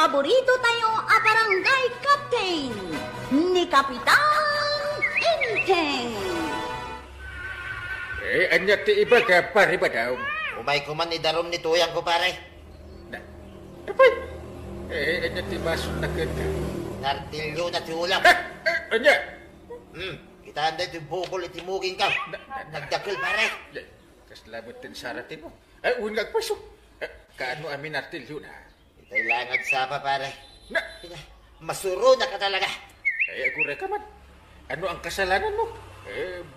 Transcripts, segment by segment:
paborito tayo a barangay captain ni Kapitan Inteng. Anya ti iba ka pare ba daw? Umay ko man idarom ni tuyang ko pare. Apay? Anya ti baso na kanta. Nartilyo na ti ulam. Anya? Kita anday ti bukol iti muging ka. Nagdakil pare. Kaslamot tin saratin mo. Unag pasok. Kaano amin nartilyo na? Kailangan sapa pare. Na! Masuro na ka talaga. Ako reka man. Ano ang kasalanan mo?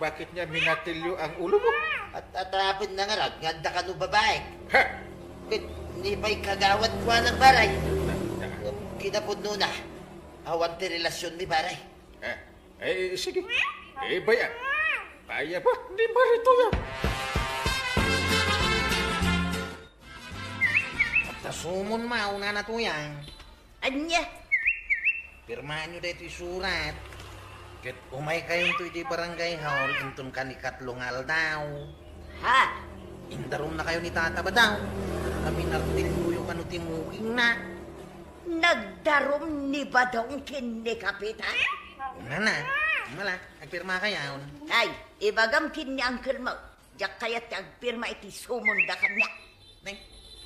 Bakit niya minatilyo ang ulo mo? At atapon na nga rag, nganda ka no babae. Ha? Hindi ba'y kagawad ko ng baray? Kinapod no na. Awan ti relasyon ni baray. Sige. Baya. Baya ba? Hindi marito yan. Tasumon mauna na to yan. Anya? Pirmaan nyo dito isurat. Ket umay kayong to iti barangay hall intun kanikatlong aldaw. Ha? Indarom na kayo ni tata ba daw? Kami nartilyo kanu timuging na. Nagdarom ni Badong kin ni Kapitan? Una na. Mala, agpirma kayaon. Ay, ibagam kin ni Uncle mo. Diyak kaya't agpirma iti sumunda kanya. Neng,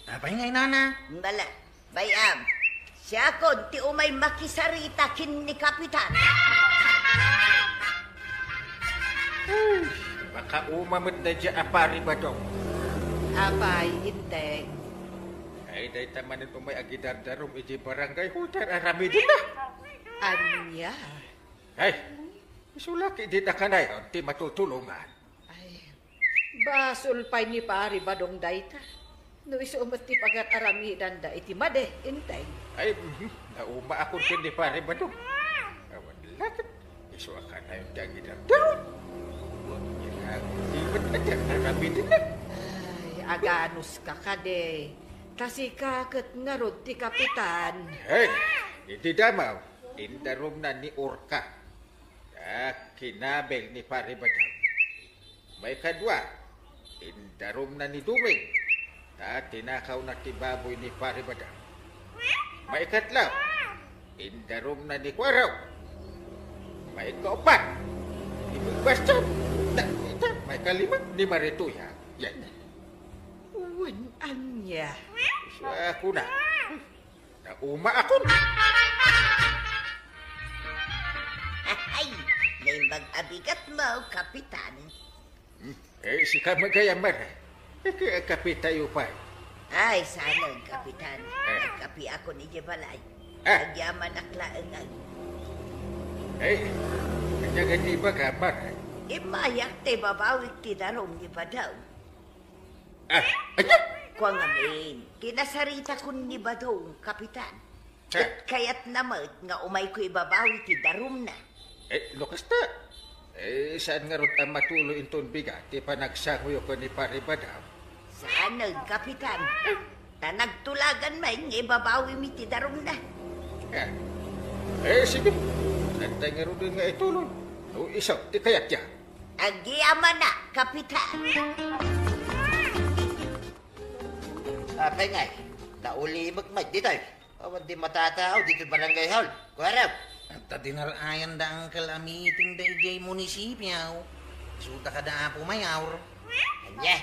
apay ngay nana? Bala, bayam. Siya kon ti umay makisarita kin ni Kapitan. Baka umamot na dyan apari ba daw? Abay, Inteng. Ay, dahi tamanin po may agidardarom iti barangay hutar arami din na. Anya? Ay, isulaki din na kanay, ti matutulungan. Ay, basol pa ni pari badong dayta. No isumat ti pagat aramidan da iti made, Inteng. Ay, nauma ako din ni pare ba daw? Awan lakit, isuaka na yung agidardarom. Huwag niya lang, ibad na dyan arami din na. Ay, aganos ka kade. Kasi kakit nga rod ti Kapitan. Hey, hindi damaw. Indarom na ni Orka. Kinabel ni pare ba daw? May kadwa, indarom na ni Duming. Tinakaw na ti baboy ni pare ba daw? May katlaw, indarom na ni Kwaraw. May kaupat, ibig bastard. May kalima ni Marituya. Yan. Uwan anya. Ako na. Nauma ako. Ay, may mag-abigat mo, Kapitan. Si Kamagayamar. Kapitayo pa. Ay, sana, Kapitan. Nagkapi ako ni Jebalay. Nagyaman aklaangan. Kanya ganyan ba kamar? Imayak te babawik ti darong ni Badaw. Anya? Kwa ngamin, kinasarita ko ni Badong, Kapitan. Kaya't namat nga umay ko ibabawi ti darum na. Lukas na. Saan nga ron ang matuloy inton bigat? Di pa nagsangoy ko ni Pare Badaw. Saan, Kapitan? Nagtulagan may nga ibabawi mi ti darum na. Sige. Santay nga ron nga ituloy. No, isaw, di kayat yan. Agiyaman na, Kapitan. Apay ngay, nauli magmay dito. Awan di matatao dito barangay hall. Kuharap. At dinarayan da angkel amiting da ijay munisipyaw. Suda ka da apo mayawr. Anya?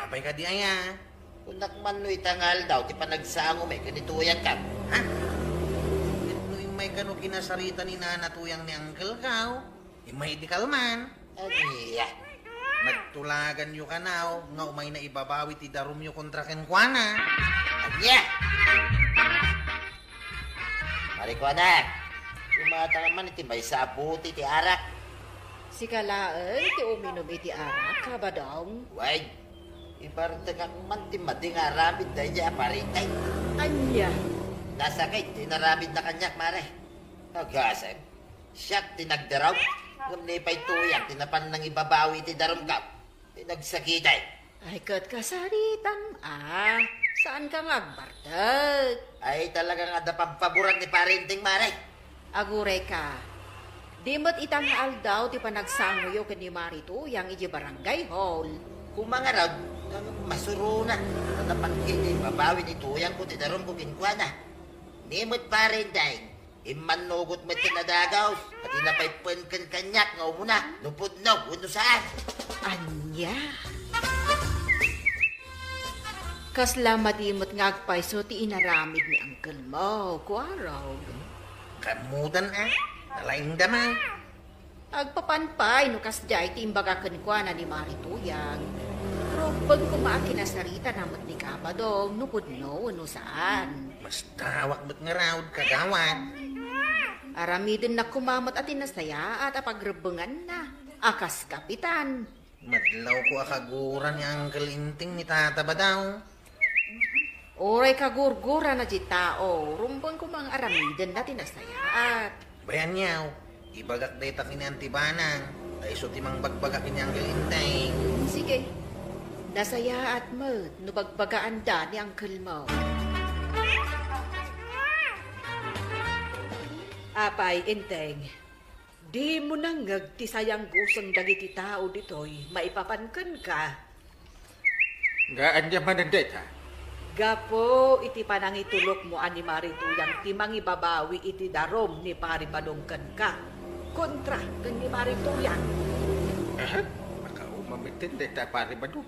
Apay ka di aya. Kung nakmanoy tangal daw, ti panagsango may kanituyan ka. Ha? Ito'y may kano kinasarita ni nanatuyang ni angkel ka. May di kalman. Anya? Nagtulagan yu ka na, nga umay na ibabawi ti darum yu kontra kenkwana. Anya! Marikwana, umata man iti may sabuti ti arak. Si kalaan, ti uminom iti arak, kabadong. Way, ibarta ka man ti mading aramid na iya paritay. Anya? Nasakay, tinaramid na kanyak, mare. Nagasag, siyak tinagdaraw. Ngamnipay tuyang, tinapan nang ibabawi ti darum ka. Tinagsakitay. Ay, kat kasaritan, saan ka ngagbartag? Ay, talaga nga pampaburan ni parinting, mare. Agure ka. Di mo't itang aldaw ti panagsangoyo ken ni Marito yang iji barangay hall. Kung mga raw, masuro na. Natapan kini, babawi ni tuyang ko, ti darum ko kinkwana. Nimot Parinteng. Imanugot mo tinadagaw. At inapaypun kan kanyak nga umuna. Nupudnog, uno saan. Anya? Kasla madimot ngagpay so ti inaramid ni Uncle mo, kuaraw. Kamutan Nalaing damay. Agpapanpay no kasjay ti imbaga kenkwana ni Marituyang. Pero pag kumakin na sarita namot ni Kabadong, nupudno, no saan. Mas tawak ba't nga raod kagawad. Aramidin na kumamot at inasaya at apagrebengan na. Akas kapitan. Madlaw ko akaguran ni Uncle Inting ni Tata ba daw? Oray kagurgura na di tao, rumbang ko mga aramidin na tinasayaat. Bayan niyaw, ibagak day takin ni Antibanang, ay so timang bagbagak ni Uncle Intay. Sige, nasayaat mo, nubagbagaan da ni Uncle mo. Apay, Inteng, di mo nang ngagtisayang gusang dagiti tao ditoy, maipapankan ka. Gaan niya manandet, ha? Gapo, iti panang itulok mo ani Marituyang timang ibabawi iti darom ni Pari Badongkan ka. Kontra kan ni Marituyang. Makaumamitin deta pari ba doon?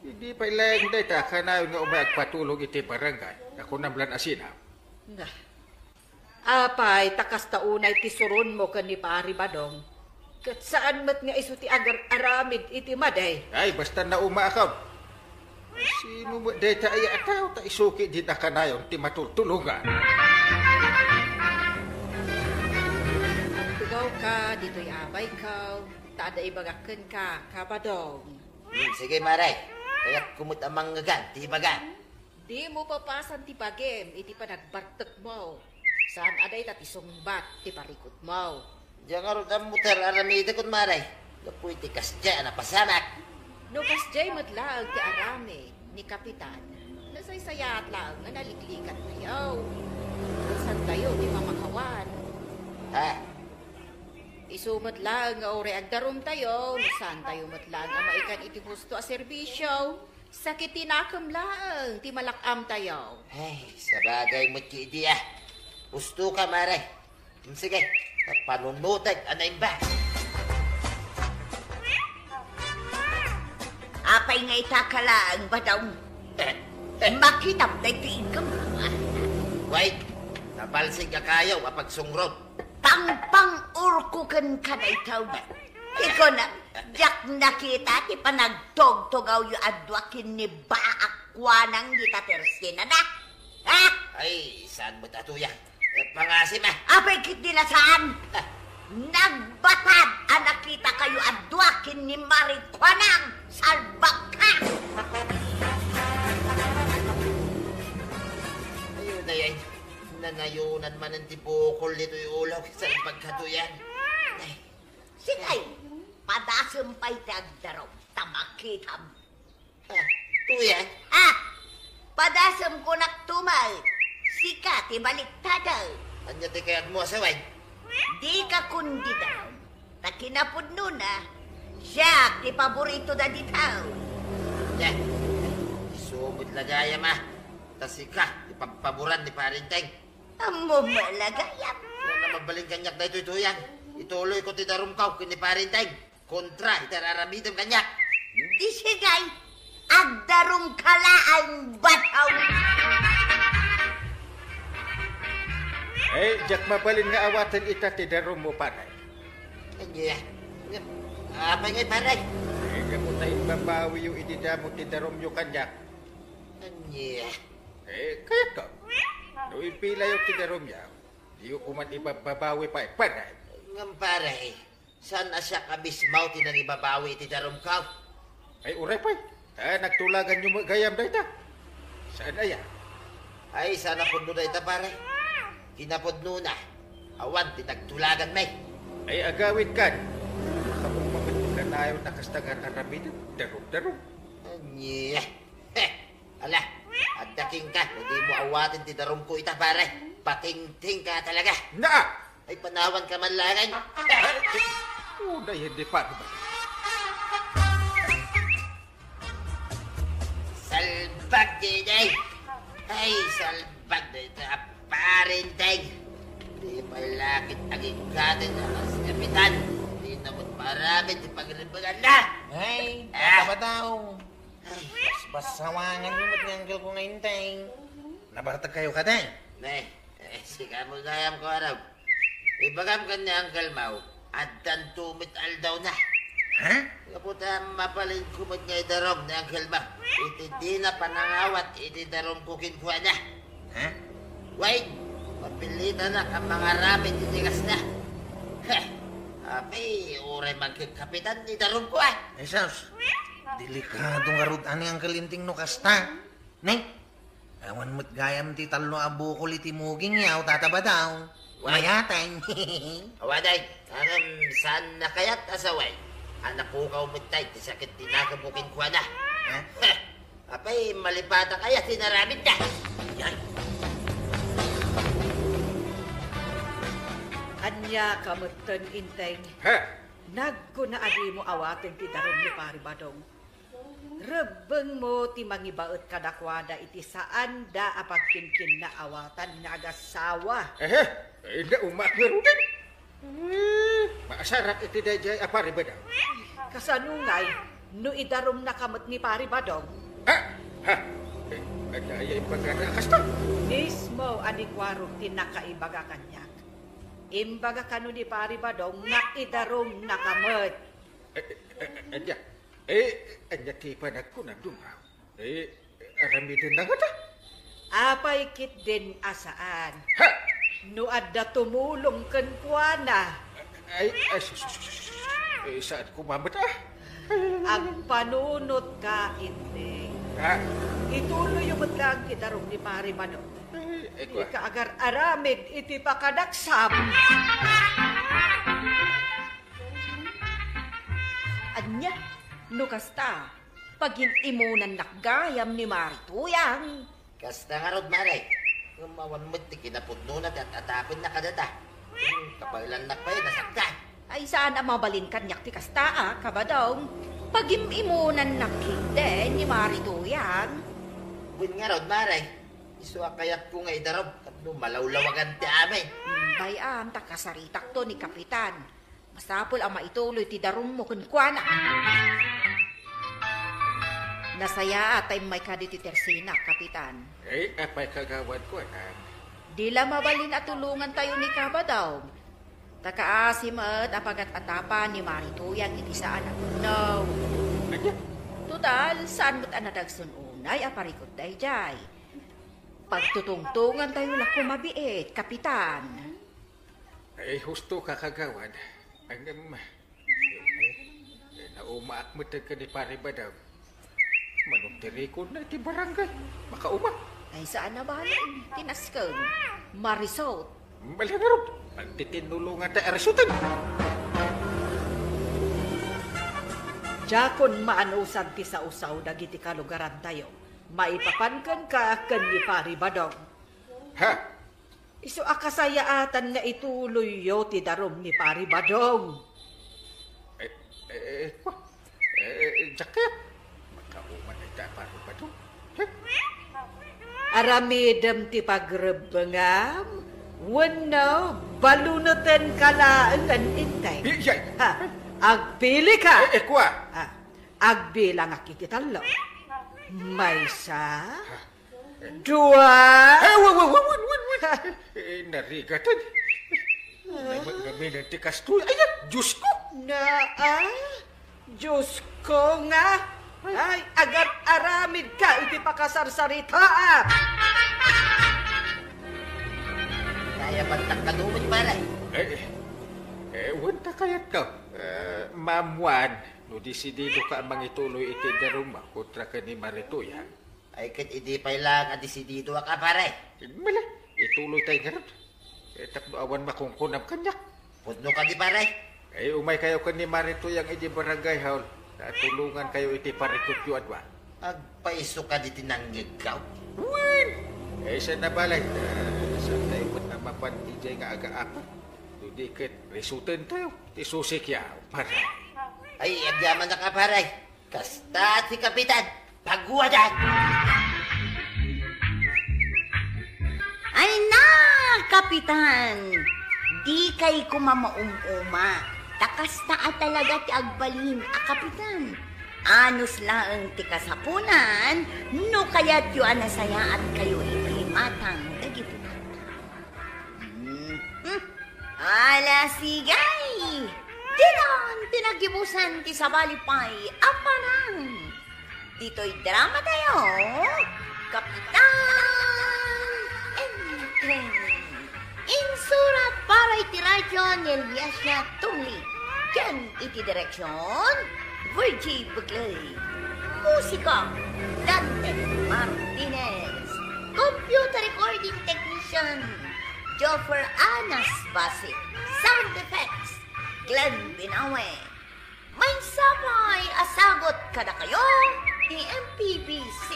Hindi pa ilang deta kanayon nga umayagpatulog iti barangay. Ako namlan asina. Nga. Apay, takas taunay tisuron mo kan ni Pari Badong. Kat saan mat nga iso ti agar aramid iti maday? Ay, basta na umaakaw. Sino mo deta ay ataw ta isuki di na kanayon ti matutulungan. Tugaw ka, dito'y abay ka. Tada ibagakan ka, Kabadong. Sige Maray, kaya kumut amang ngagan, ti bagan. Di mo papasan ti bagem, iti panagbartek mo. Saan aday tati sungbat, ti parikot mo. Diyan nga rin ang mutar aramida kun Maray. Kapoy ti kasya na pasamak. No kasjay matlaag ti arami ni Kapitan. Nasaysayat lang nga naliklikat tayo. Saan tayo di mamakawan. Ha? Isumat lang nga ore agdarom tayo. Saan tayo matlang nga maikan iti gusto a serbisyo. Sakit tinakam lang, ti malakam tayo. Ay, sa bagay mo't ki idea. Gusto ka Maray. Sige, panunutag anay ba? Apay nga itakalaan ba daw? Makitap na itiin ka mga. Wait, nabalsing ka kayaw apag sungrod. Tangpang urkukan ka na ikaw na. Ikaw na, jak nakita ti panagtog-togaw yu adwakin ni baakwanang gitatersina na. Ha? Ay, saan mo tatuya? Pangasim Apay kit nila saan? Nagbatad ang nakita kayo adwakin ni Marikwanang salbak ka! Ayun na yan. Nanayunan man ang tibukol nito yung ulaw sa pagkatuyan. Sige, padasumpay dagdarong tamakitam. Tuyan? Padasam ko naktumay. Sikat, ibaliktadaw. Anya ti kaya't mo asaway? Di ka kundi daw. Takinapod nun siya, ti paborito da di tao. Ya, isumod lagaya ma. Tasika, ipagpaboran ni Parinteng. Amo malagayap. Kung na magbaling kanyak na ito yan. Ituloy ko ti darumkaw kini Parinteng. Kontra, itararamidam kanyak. Di sigay, agdarong kalaan bataw. Jak mabalin nga awatan ita ti darom mo panay. Anya, apa ngay Paray? Gamot tayo babawi yung idida mo ti darom yung kanyak. Anya, Kaya ka. No ipila yung ti darom niya. Di yung kuman ibabawi pa panay. ngam Paray. Saan na siya kabismaw tinang ibabawi ti darumkaw? Ay uray pa. Nagtulagan yung gayam da ita. Saan aya? Ay, sana po na ita Paray. Kinapod nuna. Awan, tinagtulagan may. Ay agawin kan. Kapag mamatulan na ayaw nakastagan ang ramidin. Darong. Anya. Ala, addaking ka. Hindi mo awatin ti darum ko ita Paray. Patingting ka talaga. Na! Ay, panawan ka man langay. Una hindi pa. Salbag, Jinay. Ay, salbag na ito, parinteng. Di palakit ang ikatin na mas kapitan. Di naman marami di pagribagan na. Ay, bata ba daw? Basawangan yung matnganggal ko ngayon, Teng. Nabartag kayo ka, Teng? Nay, sika mo gayam ko araw. Ibagam ka ni Uncle Mau, at dan tumit aldaw na. Ha? Kaputa mapalin kumot nga idarom ni Uncle Mau. Iti di na panangawat, iti darom kukin kuha na. Ha? Wait, mapilitan na ang mga ramen titigas na. Heh, api, uray magkikapitan ni darom ko ah. Ay, Saus, delikadong arud ani ang kalinting no kasta. Neng, awan mo't gayam ti talo abukol iti muging yaw, tataba daw. Mayatay. Awaday, saan na kaya't asaway? Anak ko ka umitay, ti sakit tinakabukin ko na. Ha? Heh, apay, malipata kaya tinaramit na. Yan. Anya kamutan inteng. Ha? Nagkunaadi mo awaten ti darom ni Pari Badong. Rebeng mo ti mangibaot kadakwada iti saan da apagkinkin na awatan na agasawa. Ina umakir din. Maasarak iti dayjay apari ba daw? Kasanungay, no idarom na kamot ni Pari Badong. Ha? Adaya ipagana kasta. Mismo anikwarong tinakaibaga kanyak. Imbaga kanu ni Pari Badong na idarom na kamot. Anya. Anya ti panagkunang dumaw. Aramidin na nga ta. Apay kit din asaan. Ha? No adda tumulong ken kuana. Saan kumamit ah? Ang panunot ka inteng. Ha? Ituloy yung matlang kitarong ni Pari Badong. Eko Ika agar aramid iti pakadaksam. Anya, no kasta, pagin imunan nakgayam ni Marituyang. Kasta nga rod, maray. Gumawan mo't ti kinapudno na at atapin na kadata. Kapag lanak pa yun, nasaktan. Ay saan ang mabalin kanyak ti kasta kabadong, pagin imunan nakinde ni Marituyang. Buin nga rod, maray. Isuwa kayat ko nga idarob, kapno malawlawagan ti amin. Bayam, takasaritak to ni Kapitan. Masapol ang maituloy ti darum mo kunkwana. Nasaya atay may kaditi tersina, Kapitan. Apay kagawad ko ah. Dila mabalin at tulungan tayo ni Kabadaw. Takaasim at apagat atapan ni Marituyang iti saan ang no. Anya? Total, saan mo't anadagsun unay aparikot dayjay. Pagtutungtungan tayo lang kumabiit, Kapitan. Husto ka kagawad. Ang naumaak mo ka ni Pari ba daw? Manugtirikon na iti barangay. Makauma. Ay saan na balin? Tinaskang. Marisot. Malangarot. Pagtitinulungan tayo arisutan. Jakon maanusan ti sa usaw dagiti kalugaran tayo. Maipapankan ka ken ni Pari Badong. Ha? Isu akasayaatan nga ituloy yo ti darom ni Pari Badong. Jacket. Makauma na ita Pari ba daw? Aramidem ti pagrebengam. Wano, balunutan ka laangan intay. Yay! Ha, agpili ka. Kwa? Ha, agbilang akikitalo. May isa, dua, Narigatan. Nami ng tikas to. Ayan, Diyos ko. Diyos ko nga. Ay, agad aramid ka, iti pakasarsarita. Kaya bantang kalumit, maray. Wanta kayat ka. Mamuan, no disidido ka ang mangituloy iti daruma kontra ka ni Marituya. Ay kat hindi pa lang ang disidido ka, paray. Mala, ituloy tayo nga rin. Tapno awan makungkunam kanyak. Pudno ka di, paray. Umay kayo ka ni Marituya ang iti barangay haul. Tulungan kayo iti parikot yu adwa. Agpaiso ka di tinanggig ka. Win! Sa nabalay. Sa tayo ba't na mapantijay nga aga-apat. Dudikit, resultan tayo. Tisusik yaw, paray. Ay, agyaman na ka, paray. Kasta si Kapitan. Pagwadan! Kapitan, di kay kumamaum-uma. Takas na talaga ti agbalin a kapitan. Anos lang ti kasapunan, no kaya't yu anasayaan kayo iprimatang dagipunan. Ala sigay! Dinan tinagibusan ti sabalipay aparang. Dito'y drama tayo, Kapitan Enteng. Insurat para iti radyo ni Eliasya Tungli. Ken iti direksyon, Virgie Buglay. Musika, Dante Martinez. Computer recording technician, Joffer Anas Basit. Sound effects, Glenn Binawe. May sabay asagot kada kayo ni MPBC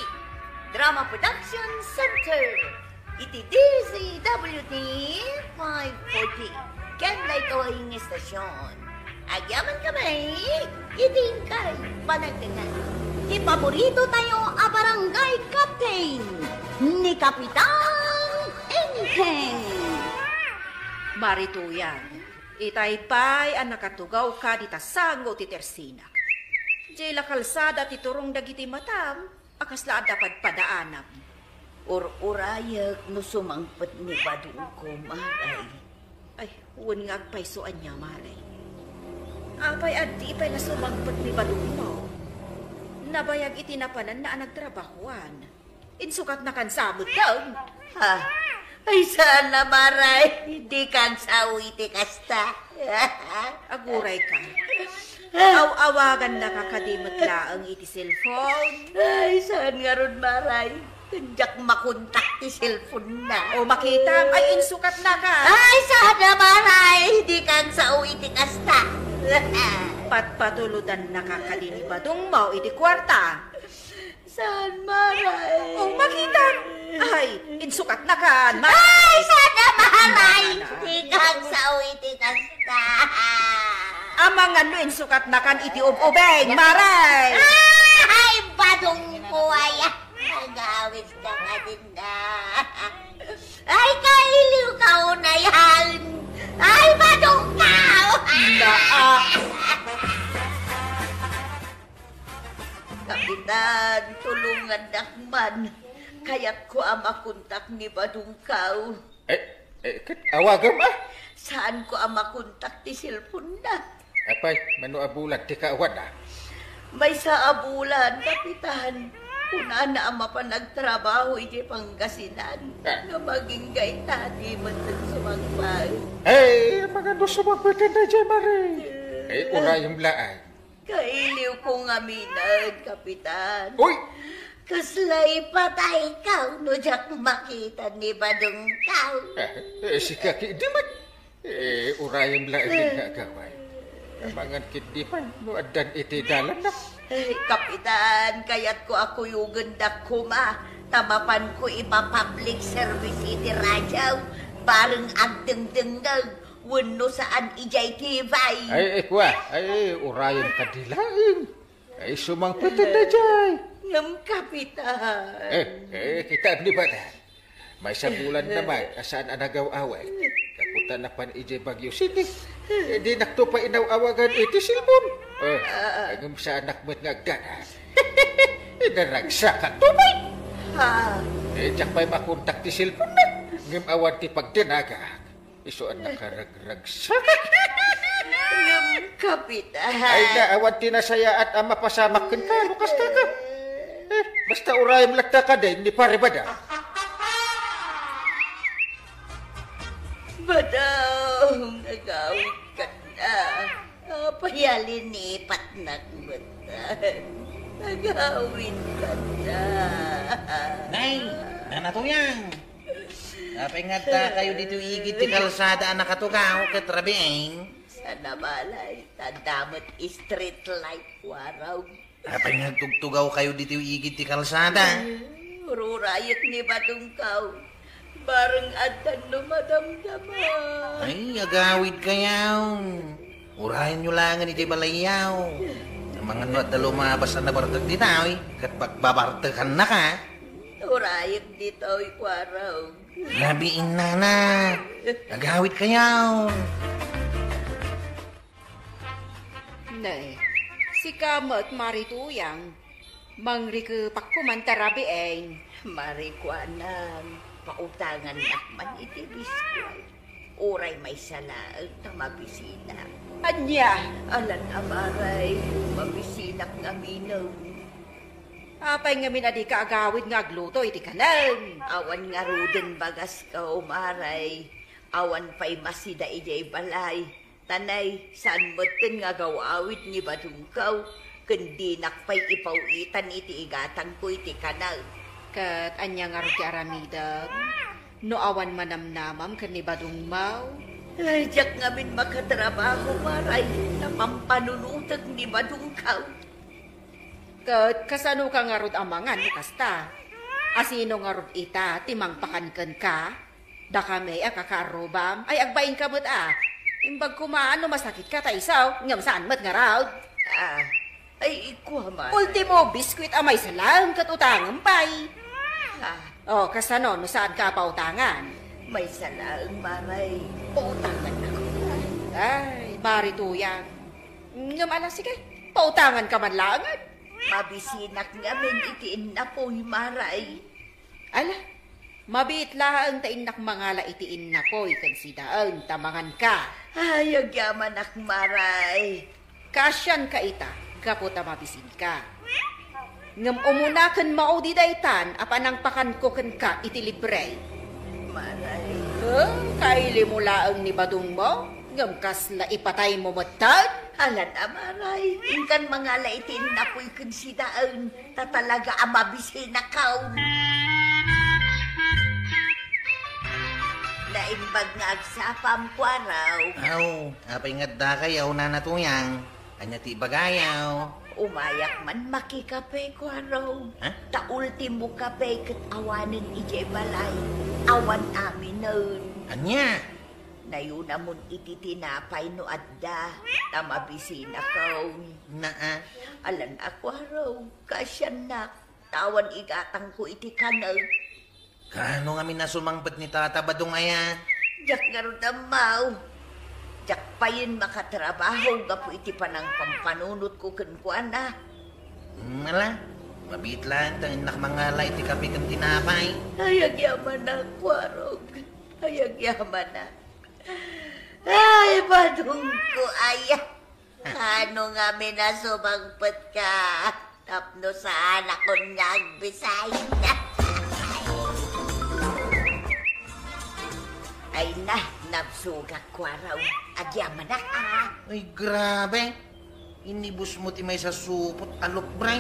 Drama Production Center. Iti DZWT 540. Kaya ito ang istasyon. Agyaman kami, iting kay panagdagan. Di paborito tayo a barangay captain ni Kapitan Enteng. Marituyan, itaypay ang nakatugaw ka di tasango ti Tersina. Di la kalsada ti turong dagiti matam, akas la dapat padaanam. Urayak no sumangpet ni Badung ko, Maray. Ay, huwag nga agpaysoan niya, Maray. Apay at di pa'y nasumangpet ni Badung mo. Nabayag itinapanan na nagtrabahuan. Insukat na kansamot daw. Ha? Ay sana, Maray. Hindi kang sawiti kasta. Aguray ka. Aw-awagan na kakadimot laang iti cellphone. Ay, saan nga ron, Maray? Kandak makontak ti cellphone na. O makita, ay insukat na ka. Ay, sana, Maray. Hindi kang sawiti kasta. Patpatuludan na kakadini Badung mo iti kwarta. Saan, Maray? O makita, ay insukat na ka. Ay, sana, Maray. Hindi kang sawiti kasta. Amang ano insukat na kan iti ubeng, Maray. Ay, Badung ko ay nagawit ka ka din na. Ay, kailiw ka unayan. Ay, Badung ka. Kapitan, tulungan dakman. Kaya't ko makontak ni Badung Kaw. Awagam ah. Saan ko makontak ti cellphone na? Apay, manu abulat ti kaawad ah. May sa abulan, Kapitan. Kuna na ang mapanagtrabaho iti Pangasinan. Na maging gaitati man sumagpay. Mga sumagpatan na dyan, Maray. Una yung laan. Kailiw ko nga minag, Kapitan. Uy! Kaslay patay ka, no jak makita ni Badung Kaw. Si Kaki, di man. Una yung laan din gagaway. Amangan kit di man, no adan iti dalan na. Kapitan, kaya't ko ako yung gandak kuma. Tamapan ko ipa-public service iti radyaw. Bareng agdeng-dengdeng. Wano saan ijay tibay. Kwa. Urayan ka dilaing. Sumangpatan na dyan. Ngam, Kapitan. Kita ni Badan. May sabulan naman, asaan anagaw-away. Kaputan na pan ijay Bagyo City. Di nakto pa inaw-awagan iti silbon. Agam sa anak mo't ngagdanan. Inaragsa ka tumay. Ha? Diyak pa'y makontak ti silbon na. Ngam awan ti pagdinaga. Isuan nakaragragsa. Ngam, Kapitan. Ay naawan ti nasaya at mapasamak ka. Lukas ka ka. Basta urayam lakta ka din, ni pare Bada. Badong, nagawit ka na. Payalin ni patnagmatan. Nagawit ka na. Nay, nanatuyang. Apay nga ta kayo dito igit ti kalsada ang nakatugaw katrabing. Sana balay, tandamot street light waraw. Apay nga tugtugaw kayo dito igit ti kalsada. Rurayat ni Badong Kaw. Bareng adan no madamdama. Ay, agawid kayaw. Urayan nyo langan iti balayaw. Ang mga nuat na lumabas na bartag ditaw, kat pagbabartakan na ka. Kurayag dito, ikwaraw. Labiin na. Agawit kayaw. Ne, si Kamat marituyang. Mangri ke pakkumantarabi eng. Marikwanan, pautangan nakman iti biskway. Oray may salaag na mabisina. Anya, Alan amaray, mabisinak nga minaw. apay nga minadi ka agawid nga agluto iti kanan. Awan nga ruden bagas ka umaray. Awan pa'y masida ijay balay. Tanay, saan mo't nga gawawid ni badungkaw. Kundi nakpay ipawitan iti igatang ko iti kanal. Kat anya nga rin aramidang. No awan manamnamam kan ni badung mau. Ay, diyak ngamin makatrabaho maray. Napampanunutag ni badungkaw. Kat kasano ka nga rin amangan ni kasta. Asino nga rin ita timang pakankan ka. Da kami akakarobam ay agbain ka mo't Imbag kumaan no masakit ka taisaw. Ngam saan mo't nga raw. Ay, ikuha maray. Ultimo biskwit amay salam kat utangan pay. O, kasano no saan ka pautangan? May salaang maray. Pautangan ako. Ay, marituyang. Ngam alas sige, pautangan ka man langan. Mabisinak ngamin itiin na po'y maray. Ala, mabit lang tainak mangala itiin na po ikan sidaan tamangan ka. Ay, agyaman ak maray. Kasyan ka ita, kaputa mabisin ka. Ngam umunakan maudi daytan, apanang pakan ko ka iti libre. Maray. Kaili mo laang ni badung mo, ngam kasla ipatay mo matad. Alan amaray. Ingkan mga laitin na po'y kunsidaan. Tatalaga ang mabisinakaw. Naimbag nga agsapam kwaraw. Aw, apay nga da kayaw na natuyang. Anya ti bagayaw. Umayak man makikape kwaraw. Ha? Ta ultimo kape kat awanin ije balay. Awan amin nun. Anya? Nayuna mon iti tinapay no adda. Tamabisin akaw. Naa. Alan ako araw. Kasyan na. Tawan igatang ko iti kanal. Kano nga minasumangpat ni Tata Badong aya? Jak nga ron amaw. Jak pa yun makatrabaho. Gapo iti panang pampanunot ko kunkwana. Ala, mabit lang. Tangin nakmangala iti kape kang tinapay. Hayag yaman na, kwarog. Hayag yaman na. Ay, badong ko, aya. Ano nga minasumangpat ka? Tapno sa anak ko nagbisay na. Ay na, nabsugak kwaraw. Agyaman na ka. Ay, grabe. Inibus mo ti may sa supot alok, bray.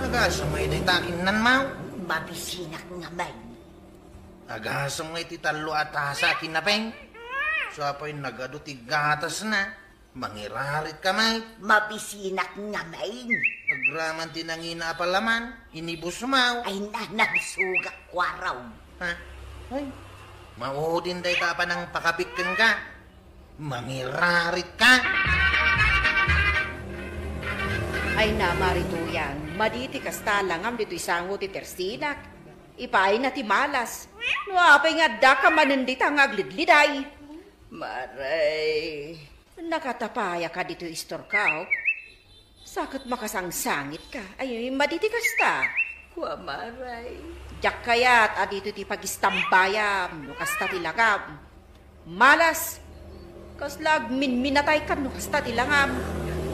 Agasam nga iti takin nan, mau. Mabisinak nga man. Agasam nga iti talo atasa kinapeng. So apoy nagado ti gatas na. Mangirarit ka, may. Mabisinak nga man. Agraman ti nangina palaman. Inibus mau. Ay na, nabsugak kwaraw. Ha? Ay, maudin day ka pa ng pakapikkan ka. Mangirarit ka. Ay na marituyang, maditi kasta langam dito isango ti tersinak. Ipay na ti malas. No apay nga da ka manandita nga aglidliday. Maray. Nakatapaya ka dito istor ka, Sakit makasangsangit ka. Ay, maditi kasta. Kwa maray. Jak kayat adito ti pagistambayam, no kasta ti lagam. Malas. Kaslag minatay ka no kasta ti langam.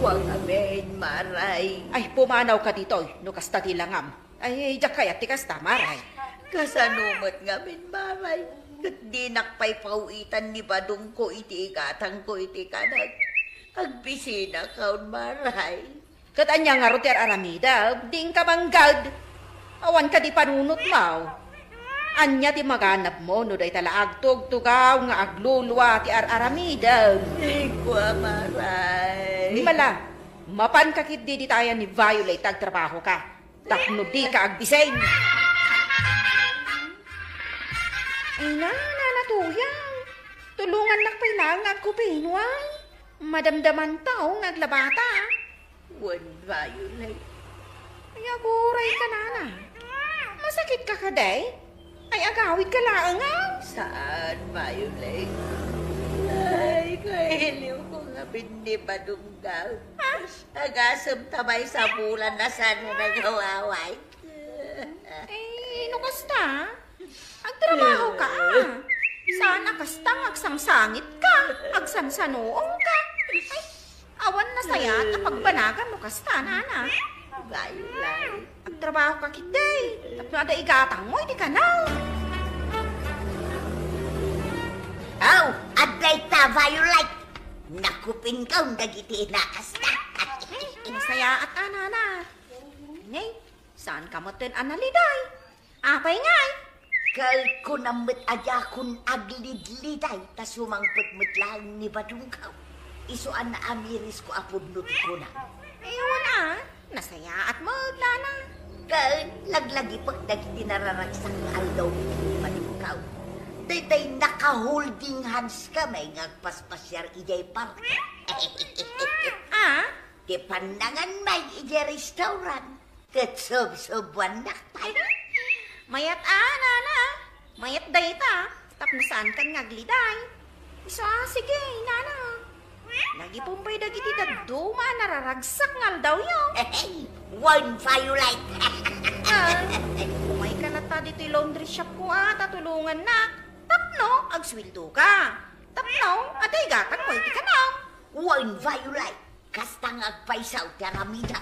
Kwa ngamen, maray. Ay, pumanaw ka dito, no kasta ti langam. Ay, jak kayat ti kasta, maray. Kasanumat ngamen, maray. Kat di nakpay pauitan ni badong ko iti igatang ko iti kanag. Agbisina kaun, maray. Kat anya nga roter aramida, ding ka banggad. Awan ka di panunot mo. Anya ti maganap mo, no day talaag tugtugaw nga aglulwa ti aramida. Kwa maray. Mala, mapan kakit di tayo ni Violet agtrabaho ka. Tapno di ka agbisay. Ay na, nanatuyang. Tulungan na lang agkupinwang. Madamdaman tao ngaglabata. One Violet. Ay aguray ka nana. Masakit ka kaday? Ay agawid ka laang ah. Saan, Mayulay? Ay, kahiliw ko nga binibadong daw. Agasam tamay sa bulan na sana nagawaway. Eh, no kasta? Agtrabaho ka ah. Sana kasta agsangsangit ka. Agsansanoong ka. Ay, awan na saya at pagbanagan mo kasta, nana. Mayulay. Agtrabaho ka kitay. Tapno ada igatang mo, hindi ka na. Aw, aday ta, Violet. Nakupin ka ang dagiti nakasta. Masaya at anana. Ngay, saan ka mo tin analiday? Apay ngay. Kal ko namit adya kun aglidliday ta sumangpet-met lang ni Badungkaw. Isuan na amiris ko apudnot ko na. Ayun ah, nasaya at mo, nana. Kal laglagi pag dagiti nararagsak na aldaw ni Badungkaw. Day naka-holding hands kami ngagpaspasyar ijay park. Ah? Di pandangan may ijay restaurant. Katsub-subuan nakpay. Mayat nana. Mayat dayta. Tapno saan kan ngagliday. Isa, sige, nana. Lagi pumpay dagiti daduma nararagsak ngal daw yun. Hey, one Violet. Umay ka na ta dito'y laundry shop ko tatulungan na. Tapno, agswildo ka. Tapno, atay gatan mo, iti ka na. One Violet. Kastang agpaisaw taramida.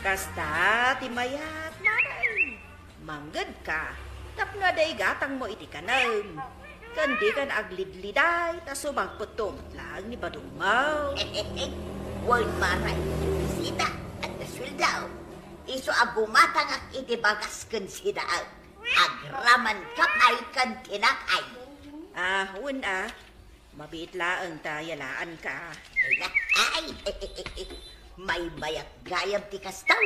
Kasta, timayat, maray. Manggad ka. Tapno, aday gatang mo, iti ka na. Kandi kan aglidliday, taso magputom lang ni Badungmaw. One maray. Sida at naswildaw. Iso agumatang ak itibagas kan sida. Agraman kapay kan tinakay. Hun mabit laang tayalaan ka. Ay, may mayak gayam ti kastaw.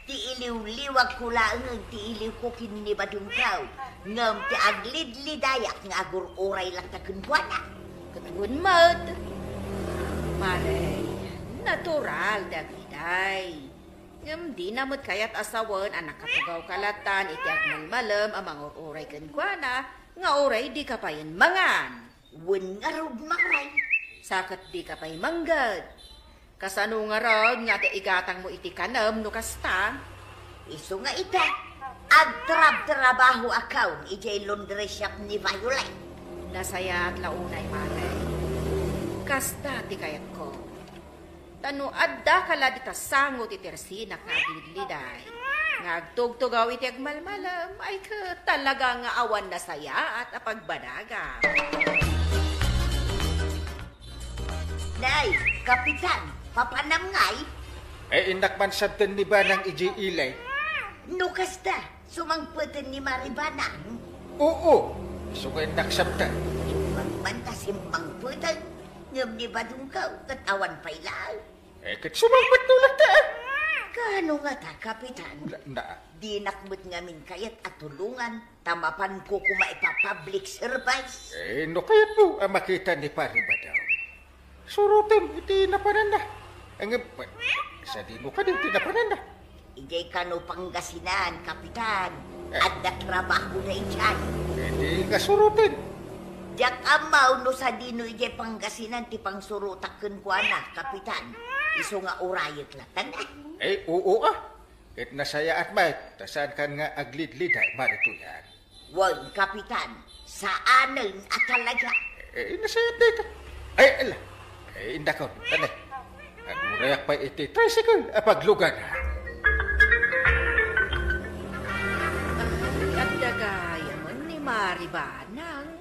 Ti iliw-liwag ko laang ti iliw ko kinni Badungkaw. Ngam ti aglidlidayak nga agur-uray lang takunbuana. Katungon mod. Maray, natural dagiday. Ngam di namot kayat asawan anak katugaw kalatan iti agmalmalam amang uray kenkwana nga uray di kapayan mangan. Wen nga rod maray. Sakat di kapay manggad. Kasano nga rod nga ti igatang mo iti kanam no kasta. Iso nga ita. Agtrab-trabaho akaw ijay laundry shop ni Violet. Nasaya at launay maray. Kasta ti kayat ko. Tano adda kala di tasangot iti rasinak nga aglidliday. Nga agtugtugaw iti agmalmalam ay ka talaga nga awan na saya at apagbanaga. Nay, kapitan, papanam ngay. Inak man sabten ni Banang iji ilay. No kasta, sumangpeten ni Maribana. Oo, iso nga inak sabten. Ibang simpang puten. Ngam ni Badungkaw, katawan pa'y lao. Kat sumangpat nulat ta. Kano nga ta, kapitan? Na. Di nakmut ngamin kayat at tulungan. Tamapan ko kumaipa-public service. No kayat mo ang makita ni Paribadaw. Surutin, iti napanan na. Sa di mo ka din, iti napanan na. Ijay kano panggasinan, kapitan. At trabaho na ijay. Hindi ka surutin. Jak amaw no sa dino ijay panggasinan ti pangsurutak kenkwana, kapitan. Iso nga urayot latan Oo Ket nasaya at may, tasan kan nga aglidliday, marito yan. Wag, kapitan. Saanan at talaga. Nasaya dito. Ala. Inda ko, tanay. Agurayak pa iti tricycle, apaglugan ha. At dagaya mo ni Maribanang.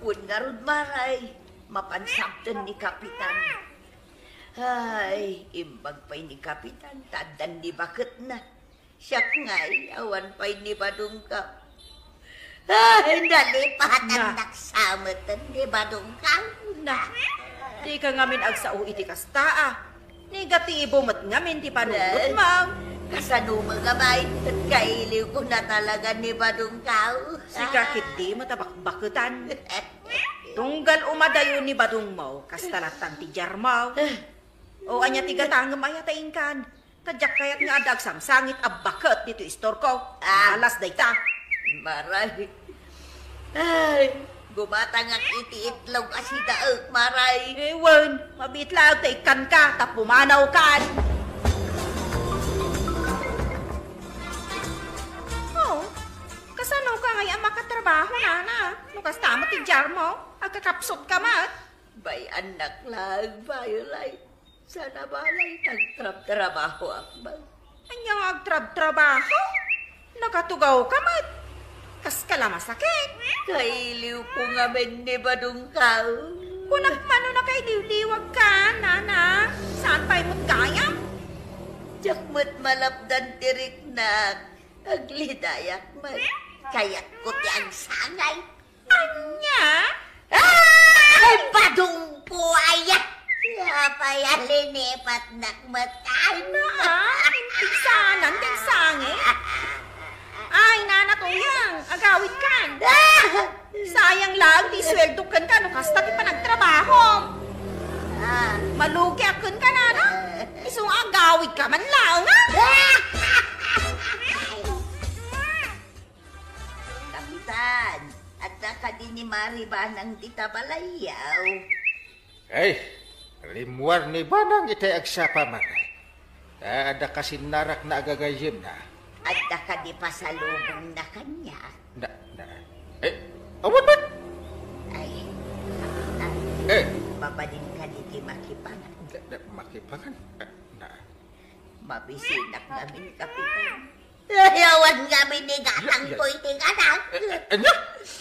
Un nga rod maray, mapansabtan ni kapitan. Ay, imbag pa'y ni kapitan, tadan ni bakit na. Siyak nga'y, awan pa'y ni Badungkaw. Ay, nalipatan naksamatan ni Badungkaw. Na, di ka ngamin agsao iti kasta Negatibo mat ngamin ti panunod mang. Kasano mga bayin, at kailiw ko na talaga ni Badungkaw. Si kakit di matabakbakutan. Tunggal umadayo ni Badung mo, kastalatan ti Jarmaw. O anya ti gatangam ayatain kan. Tadyak kayat nga adag samsangit abakat dito istor ko. Alas dayta. Maray. Ay, gumatang ang iti-itlog asi daag, maray. Ewan, mabitlaw ta ikan ka, tapumanaw kan. Oh, kasano ka ngayon makatrabaho na? Lukas tama ti jar mo, agkakapsot ka mat. Bay anak lang, Violet. Sana balay nagtrab-trabaho akbang. Anyang agtrab-trabaho? Nakatugaw ka mat. Kas ka lang masakit. Kailiw ko nga men ni Badong Kao. Kung nagmano na kay liwliwag ka, nana. Saan pa'y mo't gayam? Jakmat malapdan tirik na aglidayak man. Kaya't ko ti ang sangay. Anya? Ay, Badong po ayak! Kaya linipat nakmatay na. Impisanan kay sangi. Ay, nana tuyang, agawit kan. Sayang lang, di sweldo kan ka, no kasta ti pa nagtrabaho. Malugi akon ka, nana. Isong agawit ka man lang, ha? Kapitan, at ka din ni Mariba ng ditabalayaw. Ay, limuar ni Banang itay agsapa maray. Ada kasi narak na agagayim na. At ka di pasalubong na kanya. Awan ba? Ay, kapitan, babadin ka di makipangan. Makipangan? Mabisinak namin, kapitan. Ayawan namin ni gatang ko iti ganak. Anya?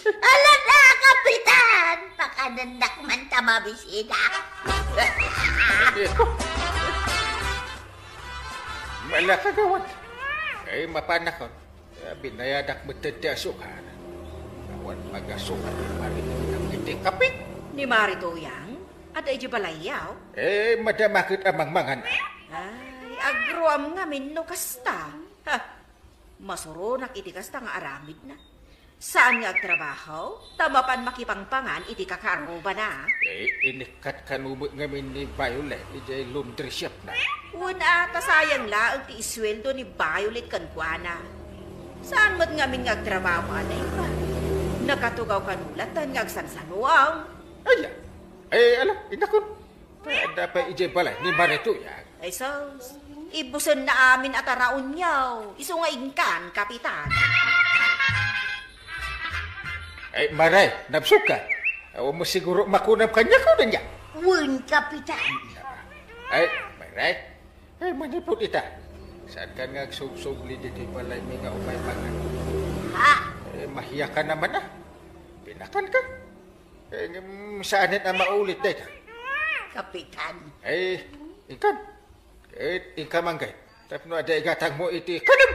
Alam na, kapitan! Pakananak man ta mabisinak. Malakagawat. Ay, mapanakon. Binayadak mo tadasukan. Awan magasukan ni Marito ng hindi kapit. Ni Marito yang, ada iji balayaw. Madamakit amang mangan. Ay, agruam nga min no kasta. Ha, masurunak iti kasta nga aramid na. Saan nga agtrabaho? Tamapan makipangpangan iti kakaroba na. Inikat kanubot ngamin ni Violet, iti laundry shop na. Una, tasayang laang ti isweldo ni Violet kankwana. Saan mo't ngamin nga agtrabaho na iba? Nakatugaw kanulatan nga agsansanuang. Alam, inakon. Dapat iti balay ni Marito yan. Ay sos, ibusan na amin at araon yaw. Iso nga ingkan, kapitan. Ay, Maray, nabsuka. O mo siguro makunam kanya ko na niya. Wun, kapitan. Ay, Maray, manipot ita. Saan ka nga sub-subli dito balay may nga umay pangan? Ha? Mahiya ka naman na. Pinakan ka. Saanin ang maulit dito? Kapitan. Ay, ingkan. Ingkan manggay. Tapno ada igatang mo iti kanam.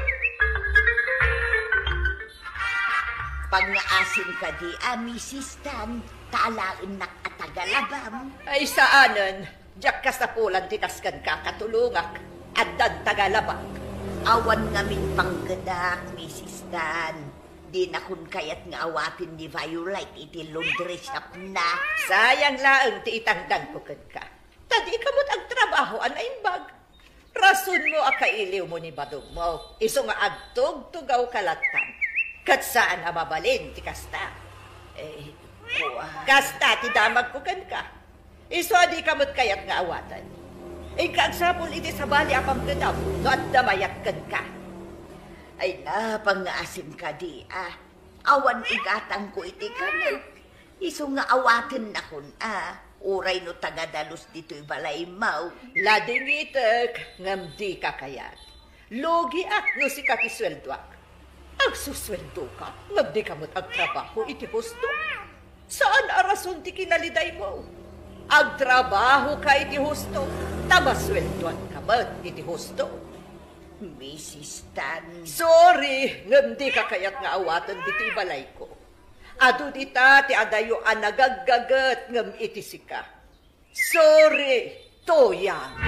Pag naasin ka di, Mrs. Tan, talaan nak atagalabam. Ay saanan, diyak ka sa pulan tinaskan ka katulungak at tagalabak. Awan ngamin panggadak, Mrs. Tan. Di na kun kayat nga awatin ni Violet iti laundry shop na. Sayang laang ti itangdang pukad ka. Tadi ka mo't ang trabaho an aimbag. Rason mo akailiw mo ni Badong mo. Iso nga agtog-tugaw kalatan. Kat saan na mabalin ti kasta. Kasta ti damag kukan ka. Iso adi ka mo't kayat nga awatan. Ikagsapol iti sa bali apang kadam no at damayakan ka. Ay na, pang naasin ka di, Awan igatang ko iti kanan. Iso nga awatin na kun, Uray no tagadalos dito'y balay mau. Lading itek, ngam di ka kayat. Logi ak no si katisweldo ak. Agsusweldo ka, ngam di ka mo't agtrabaho iti husto. Saan arason ti kinaliday mo? Agtrabaho ka iti husto, tamasweldoan ka mo't iti husto. Mrs. Tan. Sorry, ngam di ka kayat nga awatan dito'y balay ko. Ado dita ti adayo ang nagaggagat ngam iti sika. Sorry, toyang.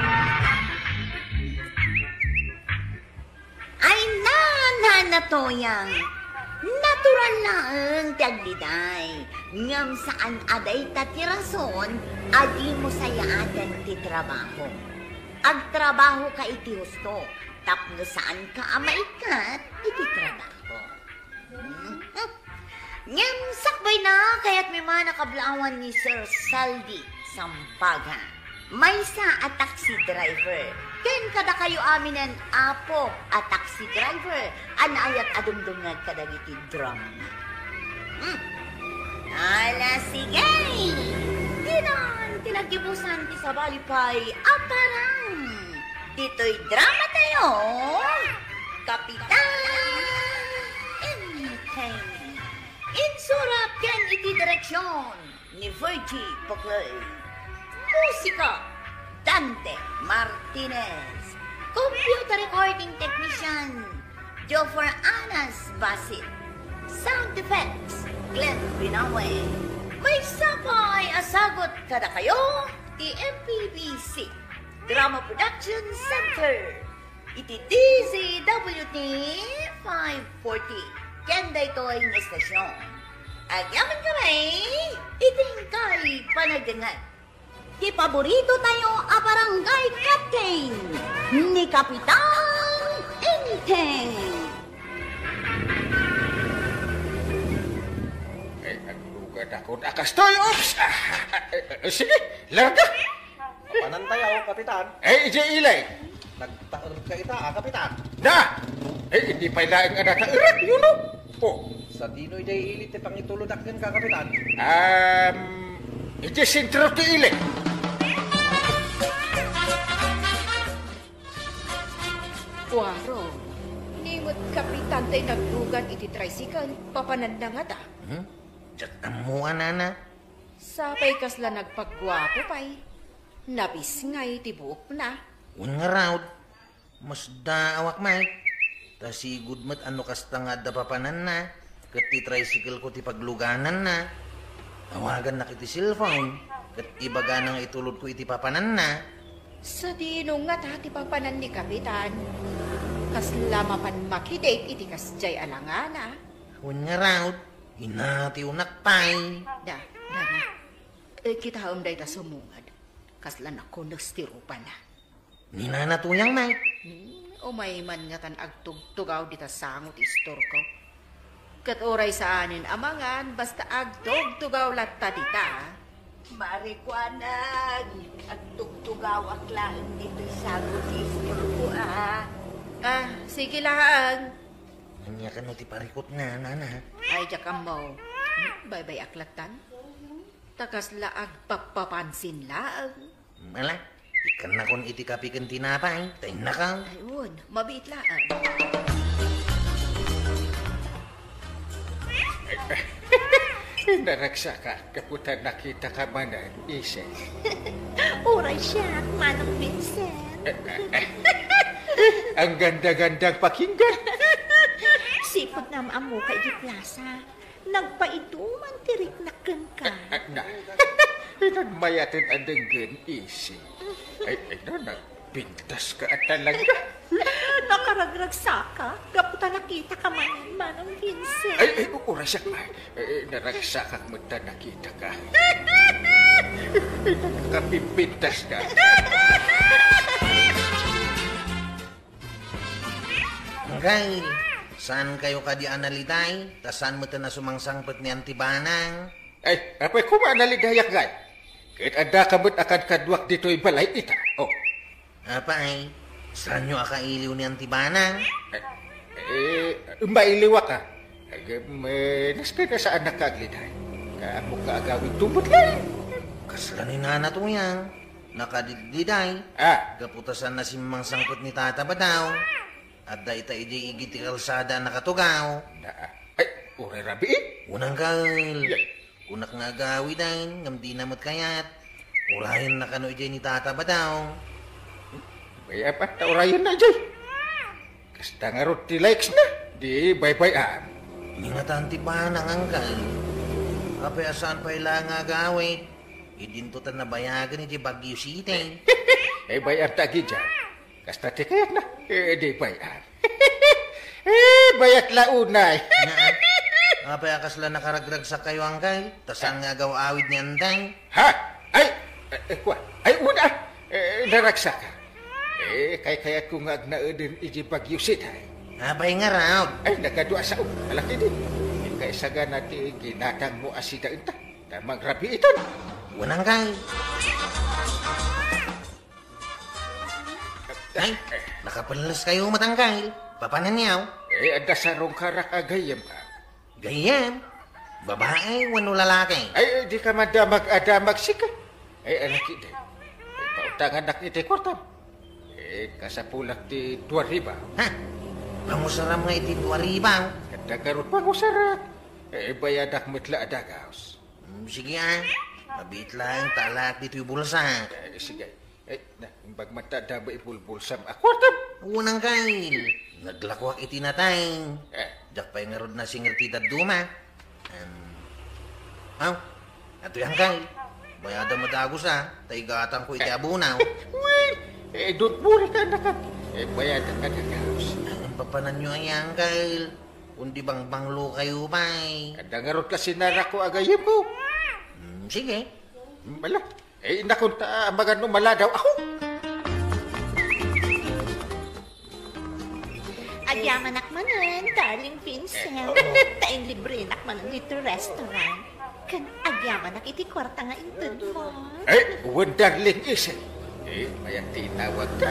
Ay na toyang. Natural lang tagliday. Ngam saan aday tatirason, adi mo sayaatan ti trabaho. Agtrabaho ka iti husto. Tapno saan ka amaikat, iti trabaho. Ngem sakbay na kaya't may mga nakablaawan ni Sir Saldi Sampaga. May sa a taxi driver. Ken kada kayo aminan apo a taxi driver. Anayat adumdungag kadagiti drama. Ala sige! Dinan, tinagibusan ti sa balipay aparang. Dito'y drama tayo. Kapitan Enteng. Insurap yan iti direksyon ni Virgie Poklay. Musika, Dante Martinez. Computer recording technician, Jofer Anas Basit. Sound effects, Glenn Binawe. May sapay asagot kada kayo, ti MPBC Drama Production Center. Iti DZWT 540. Kenda ito'y estasyon. Agyaman kami, iting kay panagdangan. Di paborito tayo a barangay captain ni Kapitan Enteng. Ang lugar ako nakastoy. Oops! Sige, larga. Panantayaw, Kapitan. Ije ilay. Nagtaer ka ita, Kapitan. Na! Hindi pa ilaing anak na irat, yun o. Oh. Sa dino'y day ilit, pangituludak din ka, Kapitan. Ije sentro ti ilay. Waro, nimot kapitan tayo naglugan iti tricycle, papanan na nga ta. Diyan amuan, Nana. Sapay kasla nagpagwapo pa'y. Nabis nga'y tibuok na. Un nga raud. Mas daawak may. Ta sigud met ano kasta nga da papanan na. Ket ti tricycle ko ti pagluganan na. Awagan na kiti cellphone. Ket ibaga na nga itulod ko iti papanan na. Sa dino nga ta ti papanan ni kapitan. Kasla mapan makidate iti kasjay alangana. Un nga raud. Inati unak pay. Na. Kita umday ta sumungad. Kasla na ko nagstirupa na. Ninanatuyang may. Umay man nga tan agtugtugaw dita sangot istor ko. Kat oray sa anin amangan, basta agtugtugaw latta dita. Marikwanan, at tugtugawak lang dito sa gutistor ko Sige lang. Anya ka no ti parikot na, Nana. Ay, jakam mo. Bye-bye aklatan. Takas laag papapansin laag. Mala, ikan na kon iti kapikan tinapay. Tayo na ka. Ayun, mabiit laag. Naraksa ka, kaputan nakita ka man ang isip. Uray siya, Manong Vincent. Ang ganda-gandang pakinggan. Sipag na maamu ka di plaza. Nagpaiduman tirik na ka. Na, nagmayatin ang denggan isi. Ay, nagpintas ka at talaga. Nakaragrag saka, gaputa nakita ka man, Manong Vincent. Ay, oras siya. Naragsakak mo ta nakita ka. Nakapipintas ka. Ngay, saan kayo ka di analitay? Tasan mo ta na sumangsangpet ni Antibanang? Ay, apay kumanaligayak gay. Kahit ada kamot akan kadwak dito'y balay ita. Oh. Apay, saan nyo akailiw ni Antibanang? Mailiwa ka. Naska na saan nakagliday. Kaamo ka agawin tumot lang. Kasla ni Nana tuyang. Nakadidliday. Kaputasan na si Mang Sangkot ni Tata Badaw. At da ita iji igiti kalsada nakatugaw. Ay, uray rabi Unang kal. Kunak nga agawi dahin. Ngam di namot kayat. Urahin na kano iji ni Tata Badaw. May apat na urayan na jay. Kasta nga roti likes na. Di bye-bye Nga tanti pa nang angkal. Apay asan pa ilang agawit. Idintutan na bayagan iti Baguio City. Bayar tagi dyan. Kasta ti kayat na. Di bayar. Bayat launay. Apay akas lang nakaragrag sa kayo angkal. Tasan nga gaw awid ni Antay. Ha? Ay, kwa. Ay, una. Naragsa ka. Kaya ko nga agnaedin iji pagyusit ay. Abay nga raw. Ay, nagadua sa alaki din. Kaisaga natin ginatang mo asida ita. Tamang rabi iton. Unang kay. Ay, nakapalas kayo matangkay. Papanan niyaw. Ada sarong karak agayam ka. Gayam. Babae, wano lalaki. Ay, di ka madamag sika. Alaki din. Pautangan nak iti kwartam. Kasapulak ti 2,000. Ha? Pangusaram nga iti 2,000. Dagarot pangusarak. Bayadak metla adagaos. Sige mabit lang talak dito yung bulsa. Sige. Imbag mata daba ipulbulsam akwartam. Unang kail. Naglakwak iti natay. Jak pa'y nga rod na singer ti daduma. Ato yung kail. Bayada madagos Taigatang ko iti abunaw. Doon puri ka nakat. Bayadak adagaos. Ang papanan nyo ayang kail. Kundi bang banglo kayo ba'y. Kadangarot kasi narako agayim ko. Sige. Bala. Nakunta magano maladaw ako. Agyaman nakmanan, darling Vincent. Taing libre nakmanan dito restaurant. Kan agyaman nak iti kwarta nga intod mo. Darling isa. Mayat tinawag ka.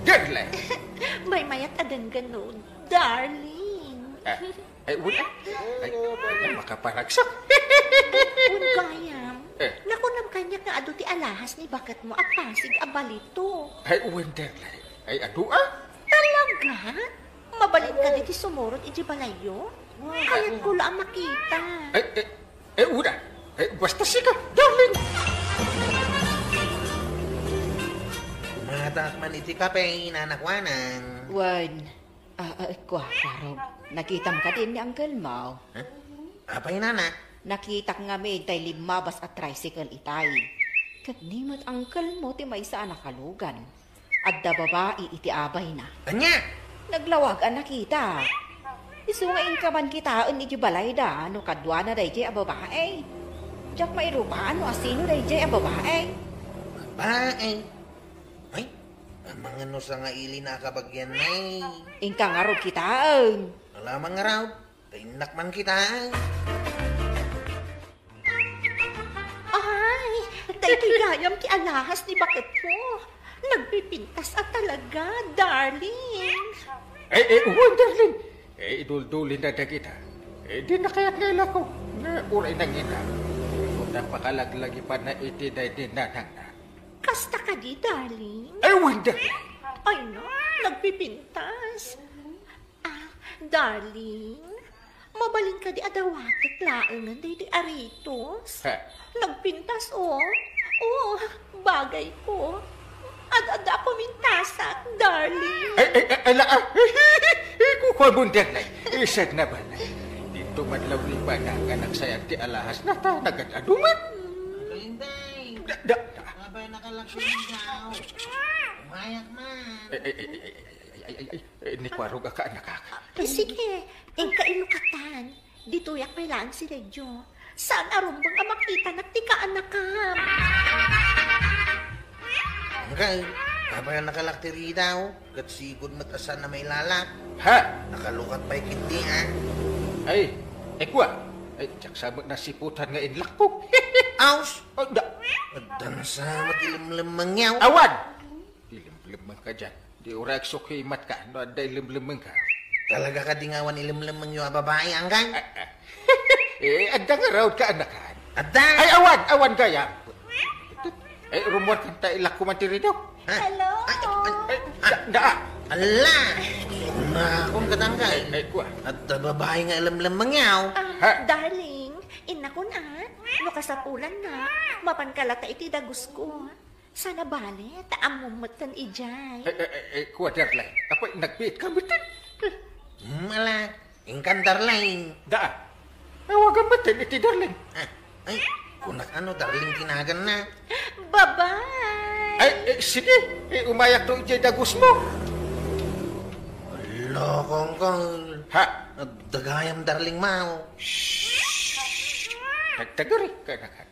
Darling. May mayat adan ganun, darling. Wala. Makaparagsak. Gayam. Nakunam kanya nga ado ti alahas ni bakat mo at pasig abalito. Darling. Ado Talaga? Mabalin ka di sumurot iti balayo? Kayat ko lang makita. Wala. Basta sika, darling. Umatak man iti kape, nanakwanan. Wan, Kwarog, nakita mo ka din ni Uncle Mau. Apay nana? Nakita nga may tay limabas at tricycle itay. Kadnimat Uncle mo ti may sa nakalugan. At da babae iti abay na. Anya? Naglawag ang nakita. Isungain ka man kitaan iti balay da, no kadwa na dayjay a babae. Diyak may rupaan no asino dayjay a babae. Babae? Ay, ang mga no sa nga ili nakabagyan na Ingka nga ro kitaan. Alamang nga raw, tainak man kita. Ay, daytoy ti alahas ni bakit po. Nagpipintas at talaga, darling. Darling. Idul-dulin na kita. Di na kaya kaila ko. Uray nang ina. Kung napakalaglagi pa na iti na dinanang na. Kasta ka di, darling. Darling. Ay no, nagpipintas. Darling, mabalin ka di adawatat laangan di aritos. Nagpintas, bagay ko. Ada pamintasak, darling. Kukuha bundag na. Isag na ba na? Dito madlaw ni ba na anak sayang ti alahas na ta nagad-aduman? Kalinday, abay nakalaksyon daw. Umayak man. Ni Kwarog ka anak ka. Sige, inkailukatan. Dito yak may laan si Regyo. Saan arumbang ka makita nagtika anakam? Okay, abay nakalaktiri daw. Kat sigod matasan na may lalak. Nakalukat pa'y kindi Kwa. Tsak sabot na siputan nga inlak po. Aus! Dan sa matilim-limang yaw. Awan! Ilim-limang ka dyan. Di urak sukimat ka. No, ada ilim-limang ka. Talaga ka dingawan ilim-limang yaw babae anggang? Ada nga raw ka anakan. Ada! Awan gaya. Rumor kanta ilak kumantiri daw. Hello? Ala! Na akong katangkay. Kwa. At babae nga ilim-limang yaw. Darling, ina ko na. No kasapulan na. Mapankalata iti dagus ko. Sana bale, taamumatan ijay. Kwa darling. Apoy nagpiit ka bitin. Ala, ingkan darling. Awagan bitin iti darling. Ay, kunak ano darling tinagan na. Bye-bye! Sige. Umayak to ijay dagus mo. Ala, kongkong. Dagayam darling mau. Tagtagari ka anakan.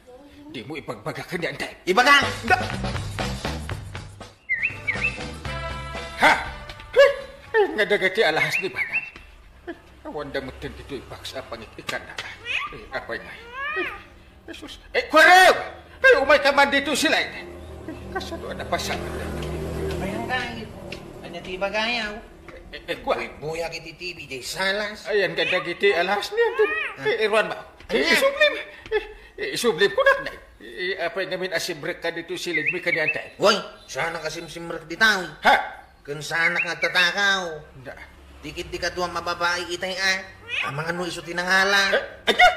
Di mo ipagbagakan yan tayo. Ibagang! nga dagati alahas ni Banang. Awan damutin dito ipaksa pangikikan na. Apay nga. Jesus. Kwarew! Umay ka man dito sila. Kasano na pasaman. Bayang kail. Anya ti bagayaw. Kwa. Buyak iti TV jay salas. Ayan ka dagiti alahas niyan dun. Irwan ba? Isublim ko na. Apay namin asimbrek ka dito silid mi kanyantay. Woy, sana kasimsimrek ditaw. Ha? Kun sana ka tatakaw. Da. Dikit di ka duwang mababae itay Amang ano iso tinangalan. Anya?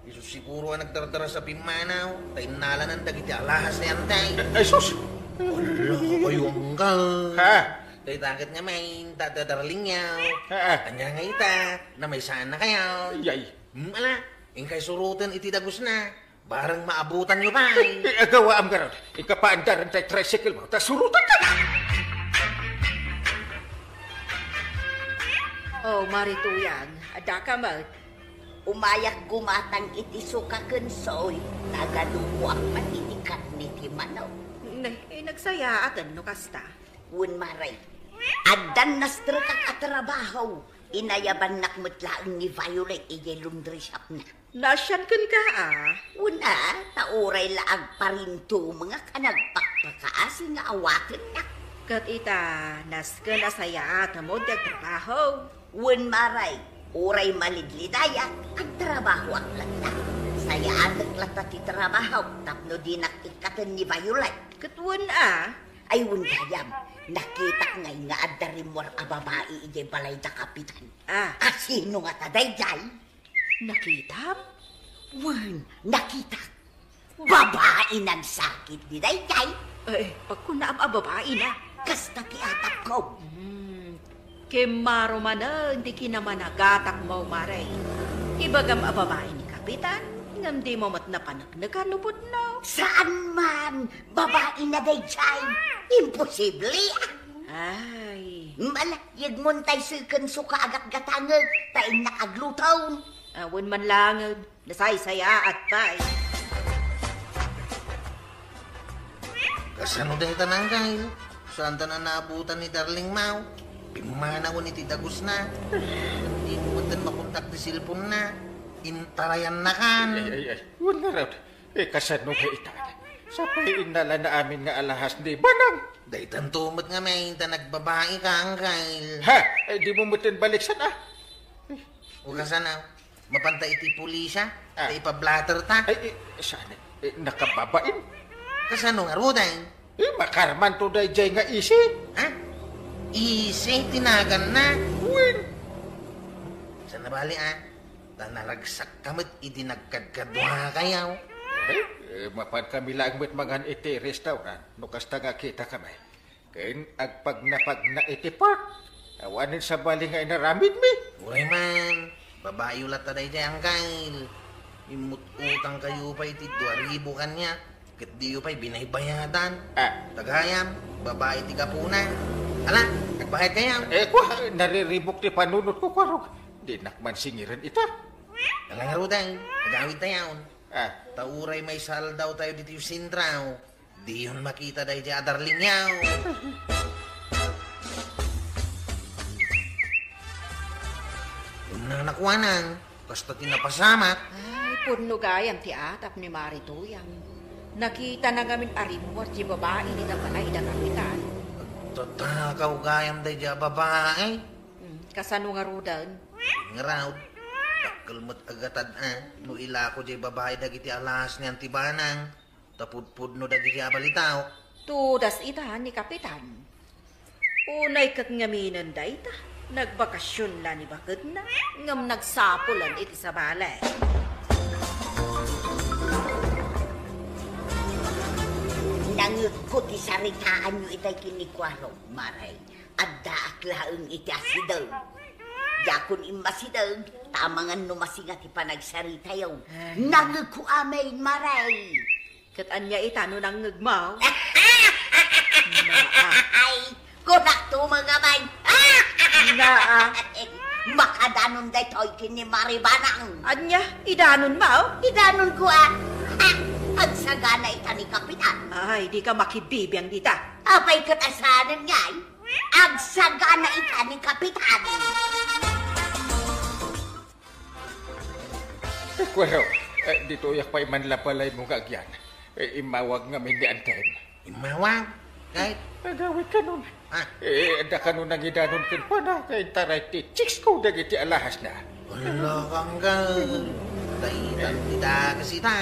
Iso siguro ang nagtara sa pimanaw. Tainala ng dagiti alahas na yan tay. Ay sus. Wala kayo anggal. Ha? Tay takit nga may tatadarling yaw. Ha? Anya nga ita na may sana kayaw. Yay. Ala, ingkay surutan iti dagos na. Barang maabutan nyo ba? Agawa am garon. Ikapaandaran tayo tricycle mo. Tas surutan ka na. Oh, Marituyan, ada ka mo. Umayak gumatang iti sukaken soy. Nagaluwak matitikat ni Timanaw. Nagsayaan no kasta. Wun maray. Adan nastra kang atrabaho. Inayaban nakmutlaang ni Violet ije laundry shop na. Nasyan kun ka Una, tauray laag parinto mga kanagpakpakaasi nga awatin na. Kat ita, nasken asaya mo trabaho. Wun maray, uray malidlidaya, ang trabaho ang lata. Sayaan naglata ti trabaho, tapno di nakikatan ni Violet. Katwan Ay wun gayam, nakita ngay nga adarimor a babae ije balay da kapitan. Asino nga taday jay? Nakita? Wun, nakita. Babae ng sakit di day jay. Pag kunaam babae na. Kasta ti atak ko. Kemaro man hindi kinamanagatak mo, Maray. Ibagam babae ni Kapitan, ngam di mo mat napanagnagan lupod na. Saan man? Babae na day jay. Imposible. Ay. Malayag mon tay silken suka agat gatangag, tayo nakaglutaw. Awan man langag, nasaysaya at pay. Kasano dahi tanang kail? Saan ta na naabutan ni Darling Mau? Pimana ko ni Tidagos na. Hindi mo matan makontak di silpon na. Intarayan na kan. Ay. Wun nga raw. Kasano ka ita? Sa painala na amin nga alahas ni Banang. Dahi tantumot nga may ta nagbabae ka ang kail. Ha? Di mo mutin balik sana. O kasana, mapantay iti pulisya, ta ipablatter ta. Sana. Nakababain. Kasano nga ruday? Makarman to day jay nga isip. Ha? Isi, tinagan na. Win. Sa nabali tanaragsak kamot, idi nagkadkadwa kayaw. Mapan kami lang met mangan iti restaurant. Nukas nga kita kami. Kain agpag napag na iti park. Awanin sa bali nga inaramid mi. Uray man, babae ulat taday jay ang kail. Imut utang kayo pa iti 2,000 kanya. Kat diyo pa'y binaybayadan. Tagayam, babae ti kapuna. Ala, nagbayad kayaw. Kwa, nariribok ti panunot ko, kwarog. Di nakman singiran ita. Ala nga ruday, nagawid tayo. Tauray may sal daw tayo dito yung sintraw. Di yun makita dahi di adarling yaw. Yung nanakwanan, basta tinapasamat. Ay, punno gayam ti atap ni Marituyang. Nakita na ngamin arimor di babae ni balay da Kapitan. Tatakaw gayam dahi di babae. Kasano nga rudan? Nga raw, takalmat agatad no ila ko di babae dagiti alas ni Antibanang. Tapudpud no dagiti abalitaw. Tudas ita ni Kapitan. Unay kat ngaminan da ita. Nagbakasyon la ni bakit na. Ngam nagsapulan iti sa balay. Nangikot isaritaan nyo itay kinikwaro, Maray. Adda aklaang iti asidaw. Yakon imasidaw, tamangan numasingat ipanagsarita yaw. Nangiko amay, Maray. Kat anya ita no nang ngagmaw. Ay, kunak to mga may. Makadanon day to'y kini Maribanang. Anya, idanon mao? Idanon ko pagsagana ita ni Kapitan. Ay, di ka makibibiyang dita. Apay katasanan nga Agsaga na ika ni Kapitan. Kwero, dito yak pa iman lapalay mo kagyan. Imawag nga may diantahin. Imawag? Kahit? Nagawit ka nun. Ah. Ada ka nun nang idanon kin pa na kay taray ti chicks ko dagiti alahas na. Wala kang gal. Daitan kita kasi ta.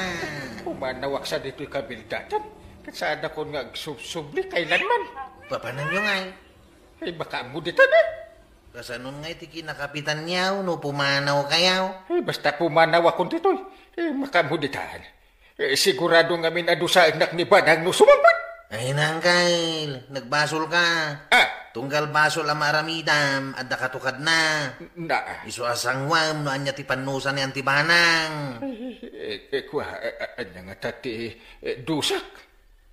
Pumanawak sa dito'y kabildatan. Kasaan ako nga subli kailanman. Papanan nyo ngay. Ay baka mo dito na. Kasanon ngay ti kinakapitan niyaw no pumanaw kayaw. Ay basta pumanaw ako dito'y. Makamuditaan. Sigurado nga minadusa anak ni Banang no sumangbat. Ay nangkail, nagbasol ka. Tunggal basol ang maramidam at nakatukad na. Na. Iso asangwam no anya ti panusan ni Antibanang. Kwa, anya nga tati dusak.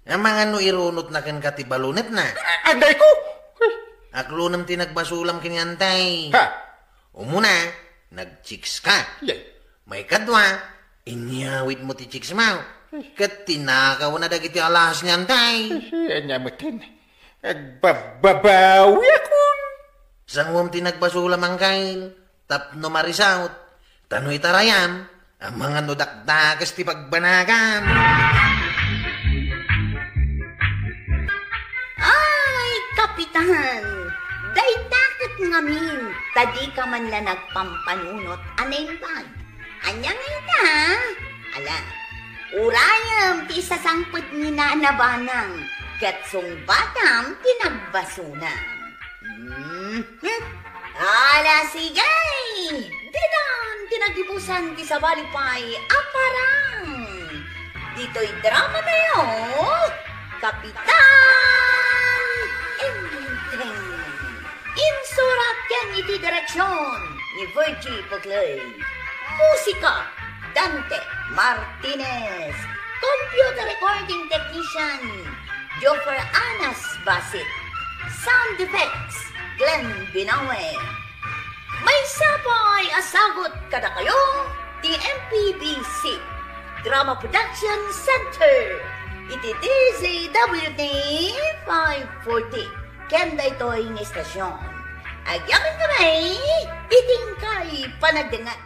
Ang mga no irunot na kan kati balunet na. Anday ko! Aklunam ti nagbasulam kinyantay. Ha? Umuna, nag-chicks ka. Yay. May kadwa, inyawit mo ti chicks mo. Kat tinakaw na dagiti alahas niyantay. Anya matin. Agbababawi akon. Sangwam ti nagbasulam ang kail. Tapno marisaut. Tano itarayam. Ang mga nudakdakas ti pagbanagan. Ay, Kapitan! Daydakat ngamin, tadi ka man la nagpampanunot, anayin Anya ngayon na, ala, urayam ti sasangpot ni Nanabanang, katsong batam tinagbasuna. Ala, sigay! Dinan, tinagibusan ti sa balipay, aparang! Dito'y drama tayo, Kapitan Enteng. Insurat yan iti direksyon ni Virgie Poclay. Musika, Dante Martinez. Computer recording technician, Joffer Anas Basit. Sound effects, Glenn Binawe. May sabay asagot kada kayo, TMPBC Drama Production Center. Iti DZWT 540. Kenda ito'y istasyon. Agyamin kami, iting kay panagdangat.